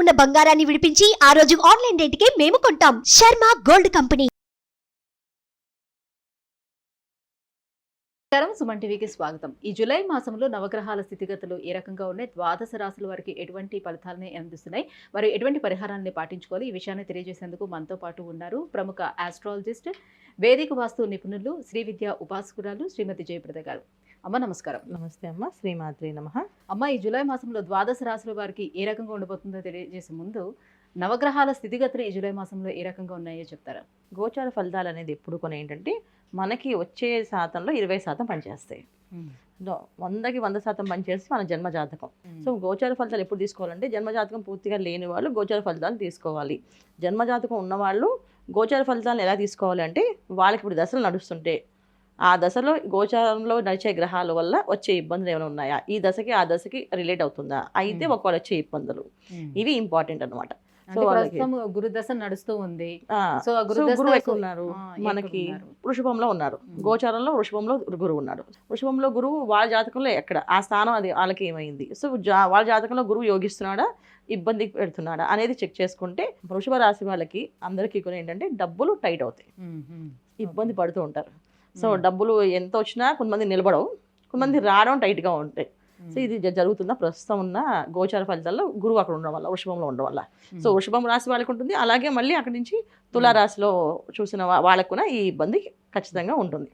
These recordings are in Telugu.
ఉన్న బంగారాన్ని విడిపించి ఆ రోజు ఆన్లైన్ రేటుకే మేము కొంటాం. Sharma gold company. నమస్కారం, సుమన్ టీవీకి స్వాగతం. ఈ జూలై మాసంలో నవగ్రహాల స్థితిగతులు ఏ రకంగా ఉన్నాయి, ద్వాదశ రాశుల వారికి ఎటువంటి ఫలితాలని అందిస్తున్నాయి, మరి ఎటువంటి పరిహారాన్ని పాటించుకోవాలి, ఈ విషయాన్ని తెలియజేసేందుకు మనతో పాటు ఉన్నారు ప్రముఖ ఆస్ట్రాలజిస్ట్, వేదిక వాస్తు నిపుణులు, శ్రీ విద్యా ఉపాసకురాలు శ్రీమతి జయప్రద గారు. అమ్మ నమస్కారం. నమస్తే అమ్మ, శ్రీమాత్రి నమః. అమ్మ, ఈ జూలై మాసంలో ద్వాదశ రాశుల వారికి ఏ రకంగా ఉండబోతుందో తెలియజేసే ముందు నవగ్రహాల స్థితిగతులు ఈ జూలై మాసంలో ఏ రకంగా ఉన్నాయో చెప్తారా? గోచార ఫలితాలు అనేది ఎప్పుడు కొన్ని ఏంటంటే మనకి వచ్చే శాతంలో 20% పనిచేస్తాయి. 100కి 100% పనిచేస్తే మన జన్మజాతకం. సో గోచార ఫలితాలు ఎప్పుడు తీసుకోవాలంటే జన్మజాతకం పూర్తిగా లేని వాళ్ళు గోచార ఫలితాలు తీసుకోవాలి. జన్మజాతకం ఉన్నవాళ్ళు గోచార ఫలితాలను ఎలా తీసుకోవాలి అంటే వాళ్ళకి ఇప్పుడు దశలు నడుస్తుంటే ఆ దశలో గోచారంలో నడిచే గ్రహాల వల్ల వచ్చే ఇబ్బందులు ఏమైనా ఉన్నాయా, ఈ దశకి ఆ దశకి రిలేట్ అవుతుందా, అయితే ఒకవేళ వచ్చే ఇబ్బందులు ఇవి ఇంపార్టెంట్ అనమాట. గురుదశ నడుస్తూ ఉంది. సో గురువు ఎక్కువ ఉన్నారు, మనకి వృషభంలో ఉన్నారు, గోచారంలో వృషభంలో గురువు ఉన్నాడు. వృషభంలో గురువు వాళ్ళ జాతకంలో ఎక్కడ ఆ స్థానం అది వాళ్ళకి ఏమైంది, సో వాళ్ళ జాతకంలో గురువు యోగిస్తున్నాడా, ఇబ్బంది పెడుతున్నాడా అనేది చెక్ చేసుకుంటే వృషభ రాశి వాళ్ళకి అందరికీ కూడా ఏంటంటే డబ్బులు టైట్ అవుతాయి, ఇబ్బంది పడుతూ ఉంటారు. సో డబ్బులు ఎంత వచ్చినా కొంతమంది నిలబడవు, కొంతమంది రావడం టైట్గా ఉంటాయి. సో ఇది జరుగుతుందా ప్రస్తుతం ఉన్న గోచార ఫలితాల్లో గురువు అక్కడ ఉండడం వల్ల, వృషభంలో ఉండడం వల్ల. సో వృషభం రాశి వాళ్ళకి ఉంటుంది, అలాగే మళ్ళీ అక్కడి నుంచి తులారాశిలో చూసిన వాళ్ళకు కూడా ఈ ఇబ్బంది ఖచ్చితంగా ఉంటుంది.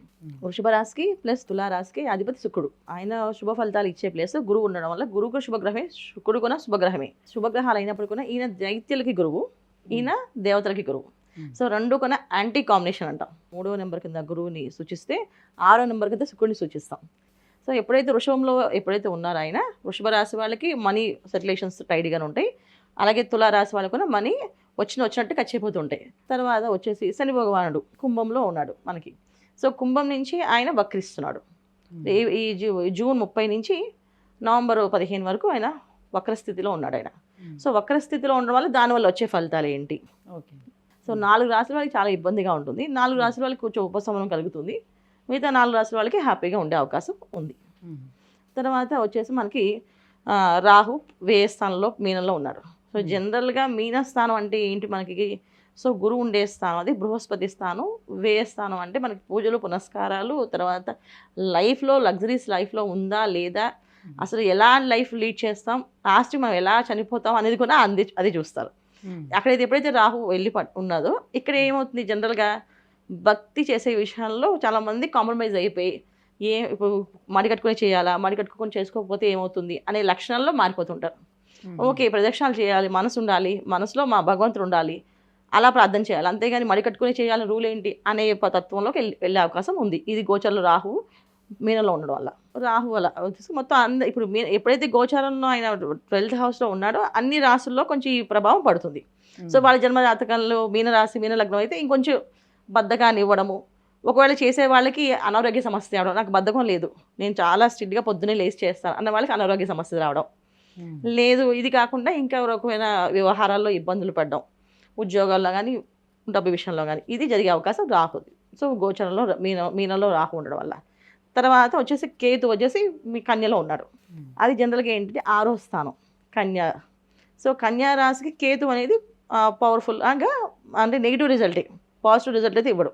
వృషభ రాశికి ప్లస్ తులారాశికి అధిపతి శుక్రుడు, ఆయన శుభ ఫలితాలు ఇచ్చే ప్లేస్ గురువు ఉండడం వల్ల గురువుకు శుభగ్రహమే, శుక్రుడు కూడా శుభగ్రహమే. శుభగ్రహాలు అయినప్పుడు కూడా ఈయన దైత్యులకి గురువు, ఈయన దేవతలకి గురువు. సో రెండు కొన యాంటీ కాంబినేషన్ అంటాం. 3వ నెంబర్ కింద గురువుని సూచిస్తే 6వ నెంబర్ కింద శుక్రుడిని సూచిస్తాం. సో ఎప్పుడైతే వృషభంలో ఎప్పుడైతే ఉన్నారో ఆయన, వృషభ రాశి వాళ్ళకి మనీ సర్క్యులేషన్స్ టైట్గానే ఉంటాయి, అలాగే తులారాశి వాళ్ళకు కూడా మనీ వచ్చినట్టు ఖర్చయిపోతుంటాయి. తర్వాత వచ్చేసి శని భగవానుడు కుంభంలో ఉన్నాడు మనకి. సో కుంభం నుంచి ఆయన వక్రిస్తున్నాడు. ఈ జూన్ 30 నుంచి నవంబర్ 15 వరకు ఆయన వక్రస్థితిలో ఉన్నాడు ఆయన. సో వక్రస్థితిలో ఉండడం వల్ల దానివల్ల వచ్చే ఫలితాలు ఏంటి? ఓకే, సో 4 రాశుల వాళ్ళకి చాలా ఇబ్బందిగా ఉంటుంది, 4 రాశుల వాళ్ళకి కొంచెం ఉపశమనం కలుగుతుంది, మిగతా 4 రాశుల వాళ్ళకి హ్యాపీగా ఉండే అవకాశం ఉంది. తర్వాత వచ్చేసి మనకి రాహు వ్యయ స్థానంలో మీనంలో ఉన్నారు. సో జనరల్గా మీన స్థానం అంటే ఏంటి మనకి, సో గురువు ఉండే స్థానం అది బృహస్పతి స్థానం. వ్యయ స్థానం అంటే మనకి పూజలు పునస్కారాలు, తర్వాత లైఫ్లో లగ్జరీస్ లైఫ్లో ఉందా లేదా, అసలు ఎలా లైఫ్ లీడ్ చేస్తాం, లాస్ట్ మనం ఎలా చనిపోతాం అనేది కూడా అది చూస్తారు. అక్కడైతే ఎప్పుడైతే రాహు వెళ్ళి ఉన్నదో ఇక్కడ ఏమవుతుంది, జనరల్గా భక్తి చేసే విషయాల్లో చాలామంది కాంప్రమైజ్ అయిపోయి ఇప్పుడు మడి కట్టుకొని చేయాలా, మడి కట్టుకొని చేసుకోకపోతే ఏమవుతుంది అనే లక్షణాల్లో మారిపోతుంటారు. ఓకే, ప్రదక్షిణాలు చేయాలి, మనసు ఉండాలి, మనసులో మా భగవంతుడు ఉండాలి, అలా ప్రార్థన చేయాలి, అంతేగాని మడి కట్టుకొని చేయాలని రూల్ ఏంటి అనే తత్వంలోకి వెళ్ళే అవకాశం ఉంది. ఇది గోచారంలో రాహు మీనంలో ఉండడం వల్ల. రాహు వల్ల మొత్తం ఇప్పుడు ఎప్పుడైతే గోచారంలో ఆయన 12th హౌస్లో ఉన్నాడో అన్ని రాశుల్లో కొంచెం ఈ ప్రభావం పడుతుంది. సో వాళ్ళ జన్మ జాతకంలో మీనరాశి మీన లగ్నం అయితే ఇంకొంచెం బద్ధకాన్ని ఇవ్వడము, ఒకవేళ చేసే వాళ్ళకి అనారోగ్య సమస్య రావడం, నాకు బద్ధకం లేదు నేను చాలా స్ట్రిక్ట్గా పొద్దున్నే లేచి చేస్తాను అన్న వాళ్ళకి అనారోగ్య సమస్య రావడం లేదు. ఇది కాకుండా ఇంకా రకమైన వ్యవహారాల్లో ఇబ్బందులు పడడం, ఉద్యోగాల్లో కానీ డబ్బు విషయంలో కానీ ఇది జరిగే అవకాశం రాహు. సో గోచరంలో మీనంలో రాహు ఉండడం వల్ల. తర్వాత వచ్చేసి కేతు వచ్చేసి మీ కన్యలో ఉన్నాడు, అది జనరల్గా ఏంటంటే 6వ స్థానం కన్య. సో కన్యా రాశికి కేతు అనేది పవర్ఫుల్గా అంటే నెగిటివ్ రిజల్టే, పాజిటివ్ రిజల్ట్ అయితే ఇవ్వడు.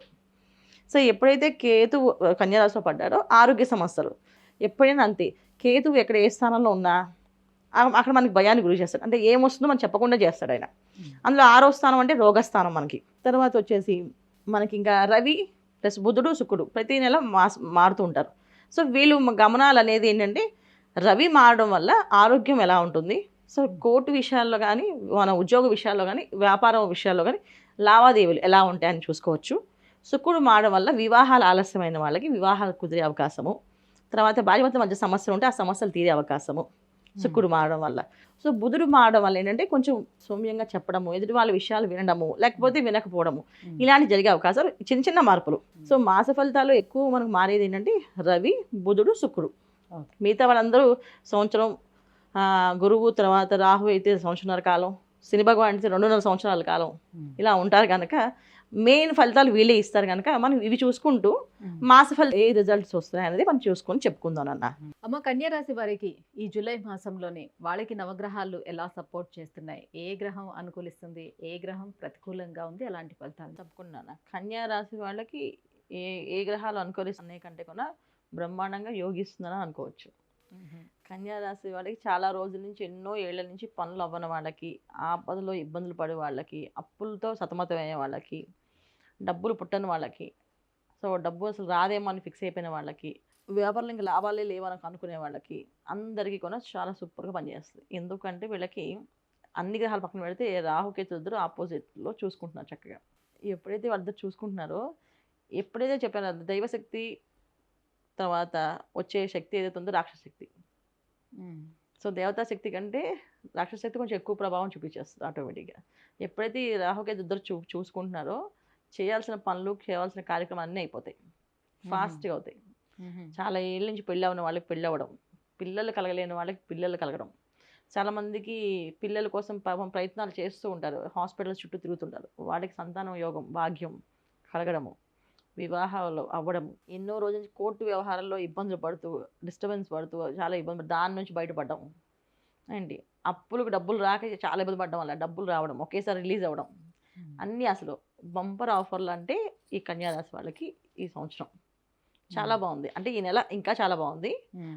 సో ఎప్పుడైతే కేతు కన్యా రాశిలో పడ్డాడో ఆరోగ్య సమస్యలు ఎప్పుడైనా అంతే. కేతు ఎక్కడ ఏ స్థానంలో ఉన్నా అక్కడ మనకి భయాన్ని గురి చేస్తాడు, అంటే ఏమొస్తుందో మనం చెప్పకుండా చేస్తాడు ఆయన. అందులో 6వ స్థానం అంటే రోగస్థానం మనకి. తర్వాత వచ్చేసి మనకి ఇంకా రవి ప్లస్ బుధుడు శుక్రుడు ప్రతి నెల మారుతూ ఉంటారు. సో వీళ్ళు గమనాలు అనేది ఏంటంటే రవి మారడం వల్ల ఆరోగ్యం ఎలా ఉంటుంది, సో కోర్టు విషయాల్లో కానీ, మన ఉద్యోగ విషయాల్లో కానీ, వ్యాపారం విషయాల్లో కానీ లావాదేవీలు ఎలా ఉంటాయని చూసుకోవచ్చు. శుక్రుడు మారడం వల్ల వివాహాలు ఆలస్యమైన వాళ్ళకి వివాహాలు కుదిరే అవకాశము, తర్వాత భార్యాభర్తల మధ్య సమస్యలు ఉంటే ఆ సమస్యలు తీరే అవకాశము శుక్రుడు మారడం వల్ల. సో బుధుడు మారడం వల్ల ఏంటంటే కొంచెం సౌమ్యంగా చెప్పడము, ఎదుటి వాళ్ళ విషయాలు వినడము, లేకపోతే వినకపోవడము, ఇలాంటి జరిగే అవకాశాలు చిన్న చిన్న మార్పులు. సో మాస ఫలితాలు ఎక్కువ మనకు మారేది ఏంటంటే రవి బుధుడు శుక్రుడు. మిగతా వాళ్ళందరూ సంవత్సరం, గురువు తర్వాత రాహు అయితే సంవత్సరాల కాలం, శని భగవాన్ అయితే 2.5 సంవత్సరాల కాలం ఇలా ఉంటారు కనుక మెయిన్ ఫలితాలు వీళ్ళే ఇస్తారు కనుక మనం ఇవి చూసుకుంటూ మాస ఫలితం ఏ రిజల్ట్స్ వస్తున్నాయి అనేది మనం చూసుకొని చెప్పుకుందాం అన్న. అమ్మ, కన్యా రాశి వారికి ఈ జూలై మాసంలోనే వాళ్ళకి నవగ్రహాలు ఎలా సపోర్ట్ చేస్తున్నాయి? ఏ గ్రహం అనుకూలిస్తుంది, ఏ గ్రహం ప్రతికూలంగా ఉంది, అలాంటి ఫలితాలు? తప్పకుండా కన్యా రాశి వాళ్ళకి ఏ ఏ గ్రహాలు అనుకూలిస్తున్నాయి కంటే కూడా బ్రహ్మాండంగా యోగిస్తుందని అనుకోవచ్చు. కన్యా రాశి వాళ్ళకి చాలా రోజుల నుంచి, ఎన్నో ఏళ్ల నుంచి పనులు అవ్వని వాళ్ళకి, ఆపదలో ఇబ్బందులు పడే వాళ్ళకి, అప్పులతో సతమతమయ్యే వాళ్ళకి, డబ్బులు పుట్టని వాళ్ళకి, సో డబ్బు అసలు రాదేమో అని ఫిక్స్ అయిపోయిన వాళ్ళకి, వ్యాపారంలో ఇంకా లాభాలే లేవని అనుకునే వాళ్ళకి అందరికీ కూడా చాలా సూపర్గా పనిచేస్తుంది. ఎందుకంటే వీళ్ళకి అన్ని గ్రహాలు పక్కన పెడితే రాహుకేతు ఇద్దరు ఆపోజిట్లో చూసుకుంటున్నారు చక్కగా. ఎప్పుడైతే వాళ్ళిద్దరు చూసుకుంటున్నారో, ఎప్పుడైతే చెప్పారో దైవశక్తి తర్వాత వచ్చే శక్తి ఏదైతే ఉందో రాక్షస శక్తి. సో దేవతా శక్తి కంటే రాక్షస శక్తి కొంచెం ఎక్కువ ప్రభావం చూపించేస్తుంది ఆటోమేటిక్గా. ఎప్పుడైతే ఈ రాహుకేతు ఇద్దరు చూసుకుంటున్నారో చేయాల్సిన పనులు, చేయాల్సిన కార్యక్రమాలు అన్నీ అయిపోతాయి, ఫాస్ట్గా అవుతాయి. చాలా ఏళ్ళ నుంచి పెళ్ళి అవ్వని వాళ్ళకి పెళ్ళి అవ్వడం, పిల్లలు కలగలేని వాళ్ళకి పిల్లలు కలగడం, చాలామందికి పిల్లల కోసం పాపం ప్రయత్నాలు చేస్తూ ఉంటారు, హాస్పిటల్స్ చుట్టూ తిరుగుతుంటారు, వాళ్ళకి సంతానం యోగం భాగ్యం కలగడము, వివాహాలు అవ్వడం, ఎన్నో రోజుల నుంచి కోర్టు వ్యవహారాల్లో ఇబ్బందులు పడుతూ డిస్టర్బెన్స్ పడుతూ చాలా ఇబ్బంది దాని నుంచి బయటపడడం అండి. అప్పులకు డబ్బులు రాక చాలా ఇబ్బంది పడడం వల్ల డబ్బులు రావడం, ఒకేసారి రిలీజ్ అవ్వడం, అన్నీ అసలు బంపర్ ఆఫర్లు అంటే ఈ కన్యా రాశి వాళ్ళకి ఈ సంవత్సరం చాలా బాగుంది. అంటే ఈ నెల ఇంకా చాలా బాగుంది.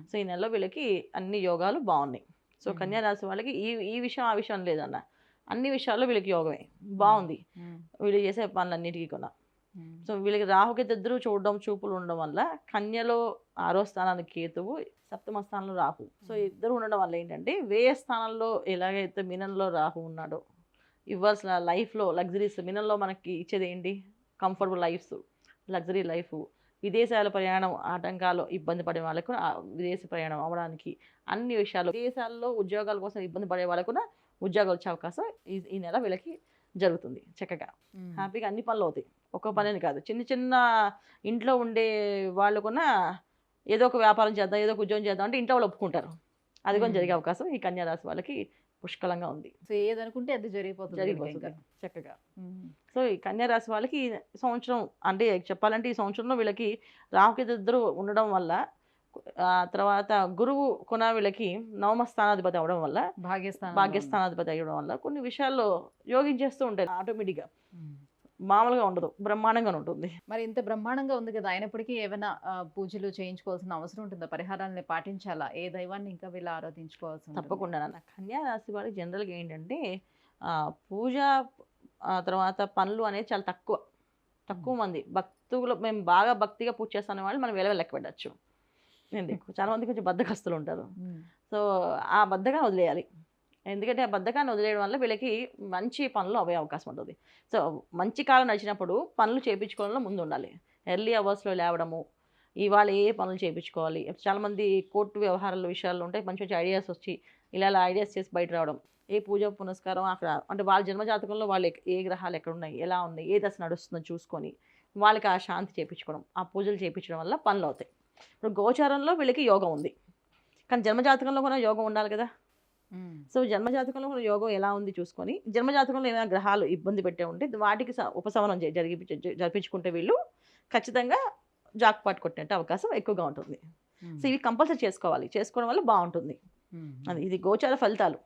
సో ఈ నెలలో వీళ్ళకి అన్ని యోగాలు బాగున్నాయి. సో కన్యా రాశి వాళ్ళకి ఈ విషయం ఆ విషయం లేదన్న, అన్ని విషయాల్లో వీళ్ళకి యోగమే బాగుంది. వీళ్ళు చేసే పనులన్నిటికీ కూడా. సో వీళ్ళకి రాహుకేతు ఇద్దరు చూడడం, చూపులు ఉండడం వల్ల కన్యలో 6వ స్థానానికి కేతువు, 7వ స్థానంలో రాహు. సో ఇద్దరు ఉండడం వల్ల ఏంటంటే వ్యయ స్థానంలో ఎలాగైతే మీనంలో రాహు ఉన్నాడో, ఇవ్వాల్సిన లైఫ్లో లగ్జరీస్, మీనంలో మనకి ఇచ్చేది ఏంటి, కంఫర్టబుల్ లైఫ్స్, లగ్జరీ లైఫ్, విదేశాల ప్రయాణం ఆటంకాలు ఇబ్బంది పడే వాళ్ళకు విదేశీ ప్రయాణం అవ్వడానికి, అన్ని విషయాలు విదేశాల్లో ఉద్యోగాల కోసం ఇబ్బంది పడే వాళ్ళకు కూడా ఉద్యోగాలు వచ్చే అవకాశం ఈ నెల వీళ్ళకి జరుగుతుంది. చక్కగా హ్యాపీగా అన్ని పనులు అవుతాయి, ఒక్క పని కాదు. చిన్న చిన్న ఇంట్లో ఉండే వాళ్ళు కూడా ఏదో ఒక వ్యాపారం చేద్దాం, ఏదో ఒక ఉద్యోగం చేద్దాం అంటే ఇంట్లో వాళ్ళు ఒప్పుకుంటారు. అది కూడా జరిగే అవకాశం ఈ కన్యా రాశి వాళ్ళకి పుష్కలంగా ఉంది. సో ఏదనుకుంటే అది జరిగిపోతుంది చక్కగా. సో ఈ కన్యా రాశి వాళ్ళకి ఈ సంవత్సరం అంటే చెప్పాలంటే ఈ సంవత్సరంలో వీళ్ళకి రాహుకేతు ఇద్దరు ఉండడం వల్ల, తర్వాత గురువు కొన వీళ్ళకి 9వ స్థానాధిపతి అవడం వల్ల, భాగ్యస్థానాధిపతి అవ్వడం వల్ల కొన్ని విషయాల్లో యోగించేస్తూ ఉంటాయి ఆటోమేటిక్గా. మామూలుగా ఉండదు, బ్రహ్మాండంగా ఉంటుంది. మరి ఇంత బ్రహ్మాండంగా ఉంది కదా, అయినప్పటికీ ఏమైనా పూజలు చేయించుకోవాల్సిన అవసరం ఉంటుందా? పరిహారాన్ని పాటించాలా? ఏ దైవాన్ని ఇంకా వీళ్ళు ఆరాధించుకోవాల్సి? తప్పకుండా. కన్యా రాశి వాళ్ళకి జనరల్గా ఏంటంటే పూజ తర్వాత పనులు అనేది చాలా తక్కువ మంది భక్తులు. మేము బాగా భక్తిగా పూజ చేస్తున్న వాళ్ళు మనం లెక్క పెట్టచ్చు. చాలా మంది కొంచెం బద్ధకస్తులు ఉంటారు. సో ఆ బద్ధకాన్ని వదిలేయాలి. ఎందుకంటే ఆ బద్ధకాన్ని వదిలేయడం వల్ల వీళ్ళకి మంచి పనులు అవే అవకాశం ఉంటుంది. సో మంచి కాలం నడిచినప్పుడు పనులు చేయించుకోవడంలో ముందు ఉండాలి. ఎర్లీ అవర్స్లో లేవడము, ఇవాళ ఏ పనులు చేయించుకోవాలి. చాలామంది కోర్టు వ్యవహారాల విషయాల్లో ఉంటాయి, మంచి మంచి ఐడియాస్ వచ్చి ఇలా ఐడియాస్ చేసి బయట రావడం, ఏ పూజ పునస్కారం అక్కడ అంటే వాళ్ళ జన్మజాతకంలో వాళ్ళు ఏ గ్రహాలు ఎక్కడ ఉన్నాయి, ఎలా ఉన్నాయి, ఏ దశ నడుస్తుందో చూసుకొని వాళ్ళకి ఆ శాంతి చేయించుకోవడం, ఆ పూజలు చేయించడం వల్ల పనులు అవుతాయి. ఇప్పుడు గోచారంలో వీళ్ళకి యోగం ఉంది, కానీ జన్మజాతకంలో కూడా యోగం ఉండాలి కదా. సో జన్మజాతకంలో కూడా యోగం ఎలా ఉంది చూసుకొని, జన్మజాతకంలో ఏమైనా గ్రహాలు ఇబ్బంది పెట్టే ఉంటే వాటికి ఉపశమనం జరిపించుకుంటే వీళ్ళు ఖచ్చితంగా జాక్పాట్ కొట్టే అవకాశం ఎక్కువగా ఉంటుంది. సో ఇవి కంపల్సరీ చేసుకోవడం వల్ల బాగుంటుంది. అది ఇది గోచార ఫలితాలు.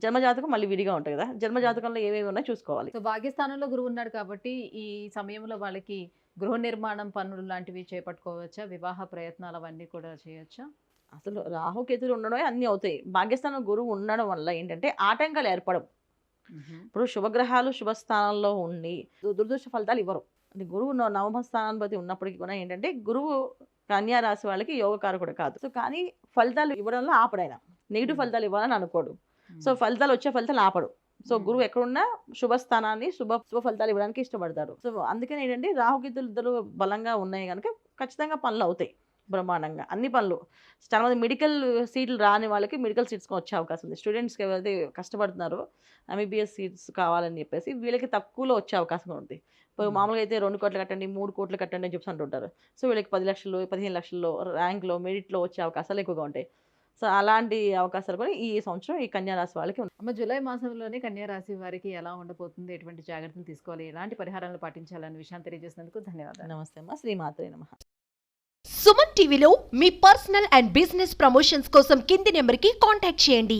జన్మజాతకం మళ్ళీ విడిగా ఉంటుంది కదా, జన్మజాతకంలో ఏమేమి ఉన్నాయో చూసుకోవాలి. సో భాగ్యస్థానంలో గురువు ఉన్నాడు కాబట్టి ఈ సమయంలో వాళ్ళకి గృహ నిర్మాణం పనులు లాంటివి చేపట్టుకోవచ్చా? వివాహ ప్రయత్నాలు అవన్నీ కూడా చేయొచ్చా? అసలు రాహుకేతులు ఉండడమే అన్నీ అవుతాయి. భాగ్యస్థానం గురువు ఉండడం వల్ల ఏంటంటే ఆటంకాలు ఏర్పడవు. ఇప్పుడు శుభగ్రహాలు శుభస్థానంలో ఉండి దురదృష్ట ఫలితాలు ఇవ్వరు. అంటే గురువు 9వ స్థానాధిపతి ఉన్నప్పటికీ కూడా ఏంటంటే గురువు కన్యా రాశి వాళ్ళకి యోగకారకుడు కాదు. సో కానీ ఫలితాలు ఇవ్వడంలో ఆపడైనా, నెగిటివ్ ఫలితాలు ఇవ్వాలని అనుకోడు. సో ఫలితాలు వచ్చే ఫలితాలు ఆపడు. సో గురువు ఎక్కడున్నా శుభస్థానాన్ని శుభ ఫలితాలు ఇవ్వడానికి ఇష్టపడతాడు. సో అందుకని ఏంటంటే రాహుకేతులు ఇద్దరు బలంగా ఉన్నాయి కనుక ఖచ్చితంగా పనులు అవుతాయి బ్రహ్మాండంగా, అన్ని పనులు. చాలామంది మెడికల్ సీట్లు రాని వాళ్ళకి మెడికల్ సీట్స్ వచ్చే అవకాశం ఉంది. స్టూడెంట్స్కి ఎవరైతే కష్టపడుతున్నారో ఎంబీబీఎస్ సీట్స్ కావాలని చెప్పేసి వీళ్ళకి తక్కువలో వచ్చే అవకాశం ఉంది. ఇప్పుడు మామూలుగా అయితే 2 కోట్లు కట్టండి, 3 కోట్లు కట్టండి అని చెప్పి అంటుంటారు. సో వీళ్ళకి 10 లక్షలు 15 లక్షల్లో ర్యాంక్లో మెరిట్లో వచ్చే అవకాశాలు ఎక్కువగా ఉంటాయి. సో అలాంటి అవకాశాలు కూడా ఈ సంవత్సరం ఈ కన్యా రాశి వాళ్ళకి ఉన్నాయి. అమ్మ, జూలై మాసంలోనే కన్యా రాశి వారికి ఎలా ఉండబోతుంది, ఎటువంటి జాగ్రత్తలు తీసుకోవాలి, ఎలాంటి పరిహారాలు పాటించాలనే విషయాన్ని తెలియజేసినందుకు ధన్యవాదాలు. నమస్తే అమ్మా, శ్రీమాత్రే నమః. సుమన్ టీవీలో మీ పర్సనల్ అండ్ బిజినెస్ ప్రమోషన్స్ కోసం కింది నెంబర్కి కాంటాక్ట్ చేయండి.